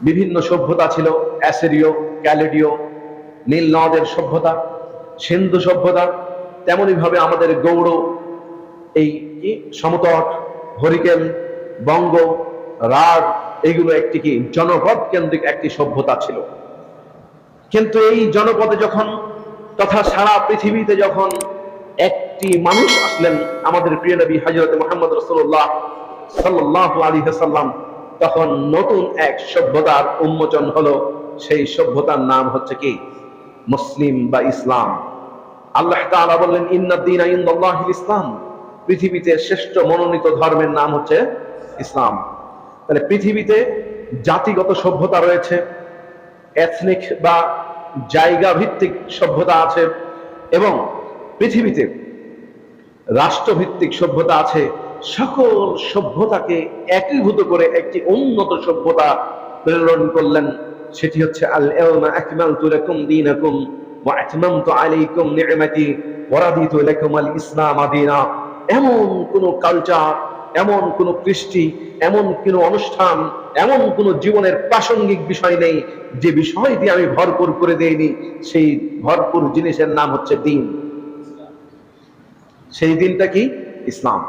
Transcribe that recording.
বিভিন্ন সভ্যতা ছিল, অ্যাসিরীয়, ক্যালেডীয়, নীল নদের সভ্যতা, সিন্ধু সভ্যতা। তেমনি ভাবে আমাদের গৌড়, এই কি সমতট, হরিকেল, বঙ্গ, রাঢ়, এগুলো একটি কি জনপদ কেন্দ্রিক একটি সভ্যতা ছিল। কিন্তু এই জনপদে যখন তথা সারা পৃথিবীতে যখন একটি মানুষ আসলেন, আমাদের প্রিয় নবী হযরত মুহাম্মদ রাসূলুল্লাহ সাল্লাল্লাহু আলাইহি ওয়াসাল্লাম, তখন নতুন এক সভ্যতার উন্মোচন হলো। সেই সভ্যতার নাম হচ্ছে কি মুসলিম বা ইসলাম। আল্লাহ তাআলা বললেন, ইন্নাদ দীনা ইনদাল্লাহিল ইসলাম, পৃথিবীতে শ্রেষ্ঠ মনোনীত ধর্মের নাম হচ্ছে ইসলাম। তাহলে পৃথিবীতে জাতিগত সভ্যতা রয়েছে, এথনিক বা জায়গা ভিত্তিক সভ্যতা আছে, এবং পৃথিবীতে রাষ্ট্রভিত্তিক সভ্যতা আছে। সকল সভ্যতাকে একীভূত করে একটি উন্নত সভ্যতা প্রেরণ করলেন। সেটি হচ্ছে আল ইয়াউমা আকমালতু লাকুম দীনাকুম ওয়া আতমামতু আলাইকুম নি'মাতি ওয়া রাদিতু লাকুমুল ইসলাম দীনা। এমন কোন কালচার, এমন কোন কৃষ্টি, এমন কোন অনুষ্ঠান, এমন কোন জীবনের প্রাসঙ্গিক বিষয় নেই যে বিষয়টি আমি ভরপুর করে দেইনি। সেই ভরপুর জিনিসের নাম হচ্ছে দ্বীন। সেই দিনটা কি? ইসলাম।